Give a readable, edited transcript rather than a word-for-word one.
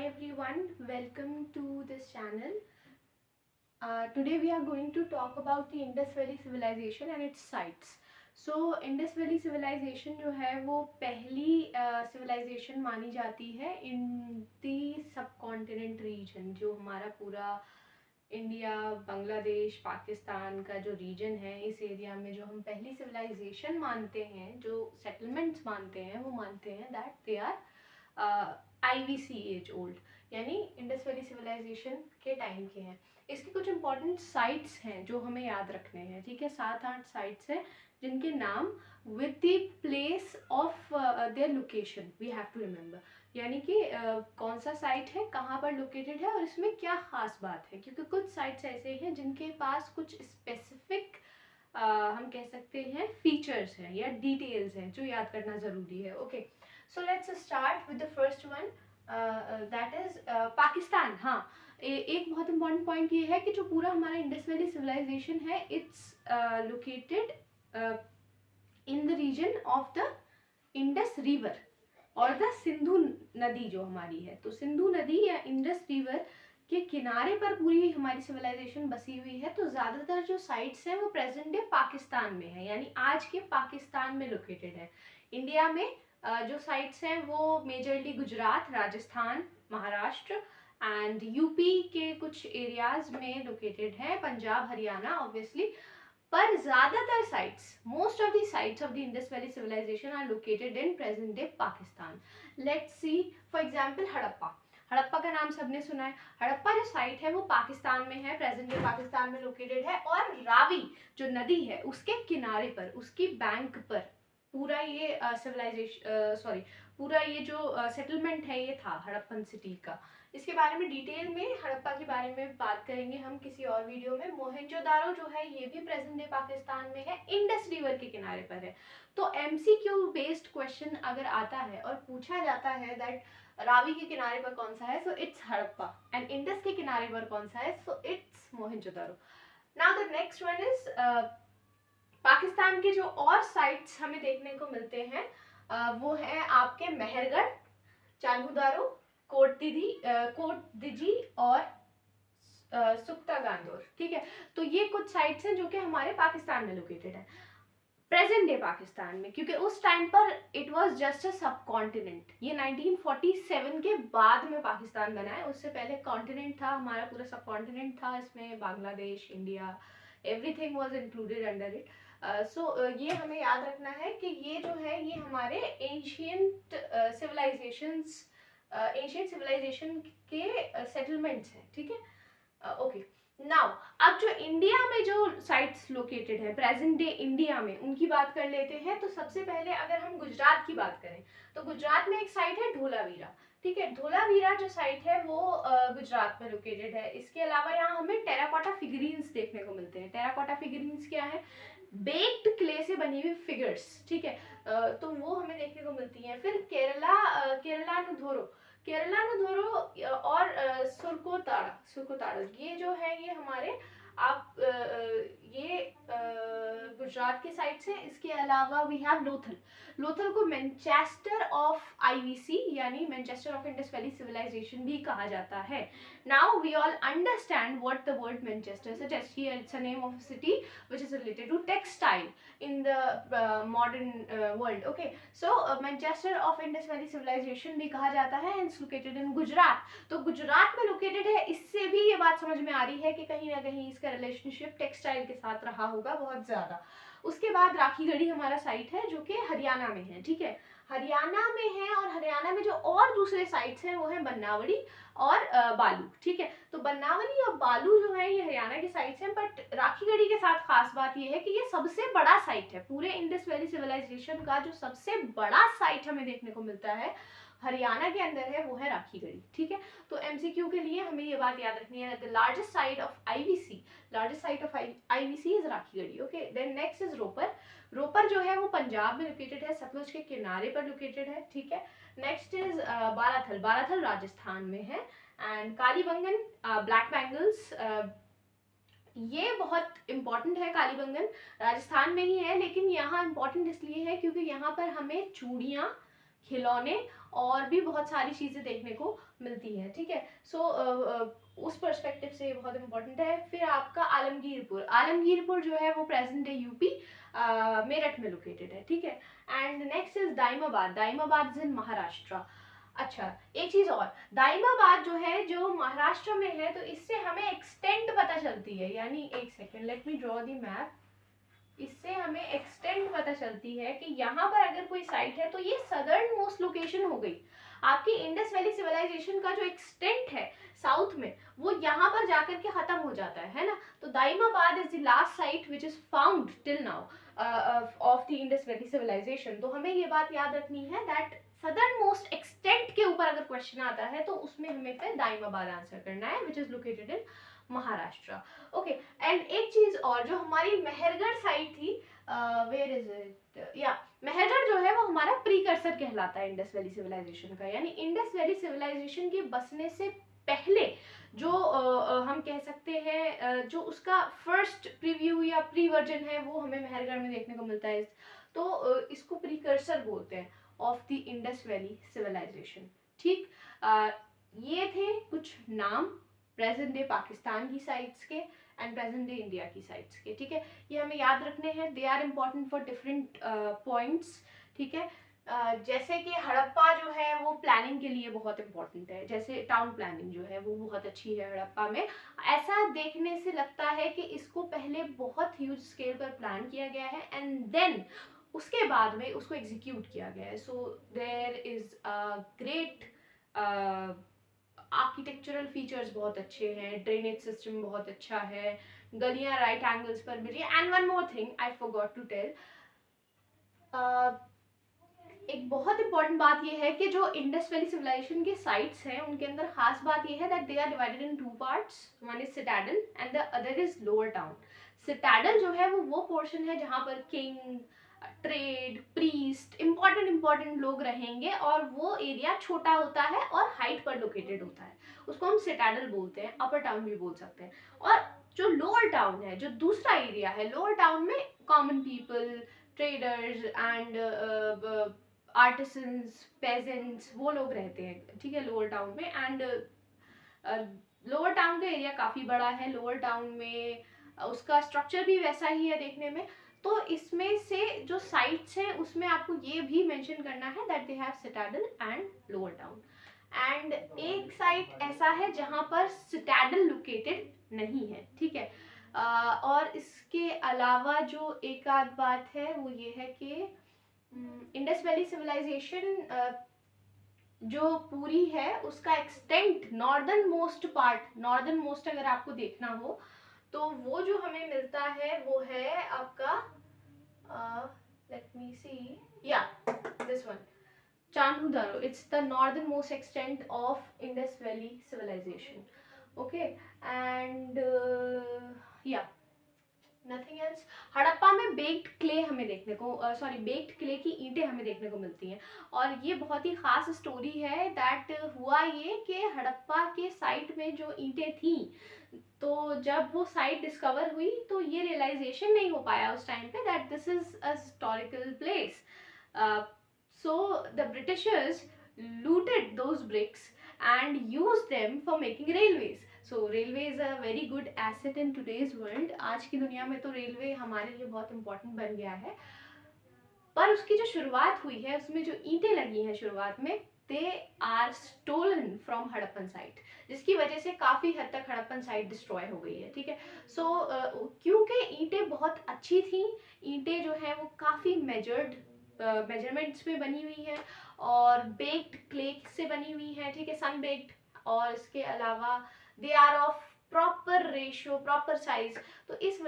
everyone, welcome to this channel. Today we are going to talk about the Indus Valley Civilization and its sites. So Indus Valley Civilization जो है वो पहली civilization मानी जाती है in the subcontinent region, जो हमारा पूरा इंडिया, बांग्लादेश, पाकिस्तान का जो रीजन है, इस एरिया में जो हम पहली सिविलाइजेशन मानते हैं, जो सेटलमेंट्स मानते हैं, वो मानते हैं that they are IVC as old, यानी इंडस वैली सिविलाइजेशन के टाइम के हैं. इसके कुछ इंपॉर्टेंट साइट्स हैं जो हमें याद रखने हैं. ठीक है, 7-8 साइट्स हैं जिनके नाम with the place of their location we have to remember. यानी कि कौन सा साइट है, कहाँ पर लोकेटेड है और इसमें क्या खास बात है, क्योंकि कुछ साइट्स ऐसे हैं जिनके पास कुछ स्पेसिफिक हम कह सकते हैं फीचर्स हैं या डिटेल्स हैं जो याद करना ज़रूरी है. Okay, so let's start with the first one, that is Pakistan. हाँ, एक बहुत इंपॉर्टेंट पॉइंट ये है कि जो पूरा हमारा इंडस वैली सिविलाइजेशन है, it's located in the region of the Indus river और द सिंधु नदी जो हमारी है. तो सिंधु नदी या इंडस रिवर के किनारे पर पूरी हमारी सिविलाइजेशन बसी हुई है. तो ज़्यादातर जो साइट्स हैं वो प्रेजेंट डे पाकिस्तान में है, यानी आज के पाकिस्तान में लोकेटेड है. इंडिया में जो साइट्स हैं वो majorly Gujarat, Rajasthan, Maharashtra and UP के कुछ एरियाज में लोकेटेड है, पंजाब, हरियाणा ऑब्वियसली. पर ज़्यादातर sites, most of the sites of the Indus valley civilisation are located in present day Pakistan. Let's see for example Harappa. Harappa का नाम सबने सुना है. हड़प्पा जो साइट है वो पाकिस्तान में है, प्रेजेंट डे पाकिस्तान में लोकेटेड है. और रावी जो नदी है उसके किनारे पर, उसकी बैंक पर पूरा ये सिविलाइजेशन पूरा ये जो सेटलमेंट है ये था हड़प्पन सिटी का. इसके बारे में डिटेल में हड़प्पा के बारे में बात करेंगे हम किसी और वीडियो में. मोहनजोदारो जो है ये भी प्रेजेंट डे पाकिस्तान में है, इंडस रिवर के किनारे पर है. तो MCQ बेस्ड क्वेश्चन अगर आता है और पूछा जाता है दैट रावी के किनारे पर कौन सा है, so it's Harappa. And Indus के किनारे पर कौन सा है, so it's Mohenjodaro. Now the next one is Pakistan के जो और साइट्स हमें देखने को मिलते हैं वो है आपके मेहरगढ़, चालुदारो, कोटदिजी और सुक्ता गांदोर. ठीक है, तो ये कुछ साइट्स हैं जो कि हमारे पाकिस्तान में लोकेटेड है, प्रेजेंट डे पाकिस्तान में. क्योंकि उस टाइम पर इट वाज जस्ट अ सब कॉन्टिनेंट. ये 1947 के बाद में पाकिस्तान बना है. उससे पहले कॉन्टिनेंट था, हमारा पूरा सब कॉन्टिनेंट था. इसमें Bangladesh, India, everything was included under it. So ये हमें याद रखना है कि ये जो है ये हमारे एंशियंट सिविलाइजेशन के सेटलमेंट्स हैं. ठीक है, ओके. नाउ अब जो इंडिया में जो साइट्स लोकेटेड है प्रेजेंट डे इंडिया में, उनकी बात कर लेते हैं. तो सबसे पहले अगर हम गुजरात की बात करें तो गुजरात में एक साइट है धोलावीरा. ठीक है, धोलावीरा जो साइट है वो गुजरात में लोकेटेड है. इसके अलावा यहाँ हमें टेराकोटा फिगरीन्स देखने को मिलते हैं. टेराकोटा फिगरीन्स क्या है, बेक्ड क्ले से बनी हुई फिगर्स. ठीक है, तो वो हमें देखने को मिलती हैं. फिर केरला नुधोरो और सुरकोताड़ा ये जो है ये हमारे आप ये गुजरात के साइड से. इसके अलावा वी हैव लोथल को मैनचेस्टर ऑफ IVC यानी Manchester of Indus valley civilisation भी कहा जाता है. Now we all understand what the word Manchester suggest. Here it's a name of a city which is related to textile in the modern world. Okay, so Manchester of Indus Valley Civilization भी कहा जाता है and it's located in Gujarat. तो गुजरात में located है. इससे भी ये बात समझ में आ रही है कि कहीं ना कहीं इसका रिलेशनशिप टेक्सटाइल के साथ रहा होगा बहुत ज़्यादा. उसके बाद राखीगढ़ी हमारा साइट है जो कि हरियाणा में है. ठीक है, हरियाणा में है. और हरियाणा में जो और दूसरे साइट्स हैं वो है बन्नावड़ी और बालू. ठीक है, तो बन्नावली और बालू जो है ये हरियाणा के साइट्स हैं. बट राखीगढ़ी के साथ खास बात ये है कि ये सबसे बड़ा साइट है पूरे इंडस वैली सिविलाइजेशन का. जो सबसे बड़ा साइट हमें देखने को मिलता है हरियाणा के अंदर है वो है राखीगढ़ी. ठीक है, तो MCQ के लिए हमें ये बात याद रखनी है, the largest site of IVC is Rakhigarhi. Okay, then next is Ropar जो है वो पंजाब में लोकेटेड है, सतलुज के किनारे पर लोकेटेड है. ठीक है, नेक्स्ट इज बालाथल राजस्थान में है. एंड कालीबंगन, ब्लैक बैंगल्स, ये बहुत इंपॉर्टेंट है. कालीबंगन राजस्थान में ही है, लेकिन यहाँ इंपॉर्टेंट इसलिए है क्योंकि यहाँ पर हमें चूड़ियाँ, खिलौने और भी बहुत सारी चीज़ें देखने को मिलती हैं, ठीक है। सो उस पर्सपेक्टिव से बहुत इम्पोर्टेंट है। फिर आपका आलमगीरपुर, आलमगीरपुर जो है वो प्रेजेंट डे यूपी मेरठ में लोकेटेड है, ठीक है। And next is Daimabad, Daimabad is in Maharashtra. अच्छा, एक चीज और, दाइमाबाद जो है जो महाराष्ट्र में है, तो इससे हमें एक्सटेंट पता चलती है, यानी एक second, let me draw the map. इससे हमें एक्सटेंट पता चलती है कि यहाँ पर अगर कोई साइट है तो ये सदर्न मोस्ट लोकेशन हो गई। आपकी इंडस वैली सिविलाइजेशन का जो एक्सटेंट है साउथ में, वो यहाँ पर जाकर के खत्म हो जाता है ना। तो Daimabad is the last site which is found till now of the Indus valley civilization. तो हमें ये बात याद रखनी है दैट सदर्न मोस्ट एक्सटेंट के ऊपर अगर क्वेश्चन आता है तो उसमें हमें फिर दाइमाबाद आंसर करना है, which is located in Maharashtra. Okay, and एक चीज और, जो हमारी मेहरगढ़ साइट थी, वेयर इज इट, या मेहरगढ़ जो है वो हमारा प्रीकर्सर कहलाता है इंडस वैली सिविलाइजेशन का। यानी इंडस वैली सिविलाइजेशन के बसने से पहले जो हम कह सकते हैं जो उसका फर्स्ट प्रीव्यू या प्री वर्जन है वो हमें मेहरगढ़ में देखने को मिलता है। तो इसको प्रीकर्सर बोलते हैं of the Indus valley civilization, ठीक। ये थे कुछ नाम प्रेजेंट डे पाकिस्तान की साइट्स के एंड प्रेजेंट डे इंडिया की साइट्स के, ठीक है। ये हमें याद रखने हैं, they are important for different points, ठीक है। जैसे कि हड़प्पा जो है वो प्लानिंग के लिए बहुत इंपॉर्टेंट है, जैसे टाउन प्लानिंग जो है वो बहुत अच्छी है हड़प्पा में। ऐसा देखने से लगता है कि इसको पहले बहुत ह्यूज स्केल पर प्लान किया गया है एंड देन उसके बाद में उसको एग्जीक्यूट किया गया है। So there is a great architectural features बहुत अच्छे हैं, ड्रेनेज सिस्टम बहुत अच्छा है, गलियां राइट एंगल्स पर मिली। And one more thing I forgot to tell, एक बहुत इंपॉर्टेंट बात यह है कि जो इंडस वैली सिविलाइजेशन के साइट्स हैं उनके अंदर खास बात यह है that they are divided in two parts, one is citadel and the other is lower town. Citadel जो है वो पोर्शन है जहां पर किंग, ट्रेड, प्रीस्ट, इंपॉर्टेंट लोग रहेंगे, और वो एरिया छोटा होता है और हाइट पर लोकेटेड होता है, उसको हम सिटाडल बोलते हैं, अपर टाउन भी बोल सकते हैं। और जो लोअर टाउन है, जो दूसरा एरिया है, लोअर टाउन में common people, traders and artisans, pageants, वो लोग रहते हैं, ठीक है, लोअर टाउन में। एंड लोअर टाउन का एरिया काफ़ी बड़ा है, लोअर टाउन में उसका स्ट्रक्चर भी वैसा ही है देखने में। तो इसमें से जो साइट्स हैं उसमें आपको ये भी मेंशन करना है that they have citadel and lower town. And एक साइट ऐसा है जहां पर सिटाडल लोकेटेड नहीं है, ठीक है। और इसके अलावा जो एक आध बात है वो ये है कि इंडस वैली सिविलाइजेशन जो पूरी है उसका extent, northern most part, northern most अगर आपको देखना हो तो वो जो हमें मिलता है वो है आपका, late me see, yeah this one, Chanhu, it's the northernmost extent of Indus valley civilization. Okay, and yeah nothing else. Harappa में बेक्ड क्ले हमें देखने को, सॉरी, बेक्ड क्ले की ईंटें हमें देखने को मिलती हैं। और ये बहुत ही खास स्टोरी है दैट हुआ ये कि हड़प्पा के साइट में जो ईंटें थी, तो जब वो साइट डिस्कवर हुई तो ये रियलाइजेशन नहीं हो पाया उस टाइम पे that this is a historical place. So the Britishers looted those bricks and used them for making railways. So railway is a very good asset in today's world. आज की दुनिया में तो रेलवे हमारे लिए बहुत इंपॉर्टेंट बन गया है, पर उसकी जो शुरुआत हुई है उसमें जो ईंटें लगी हैं शुरुआत में, they are stolen from Harappan site, जिसकी वजह से काफ़ी हद तक हड़प्पन साइट डिस्ट्रॉय हो गई है, ठीक है। सो क्योंकि ईंटें बहुत अच्छी थी, ईंटें जो है वो काफ़ी मेजरमेंट्स में बनी हुई है और बेक्ड क्ले से बनी हुई है, ठीक है, सन बेक्ड, और इसके अलावा they are of proper ratio, proper size. तो इस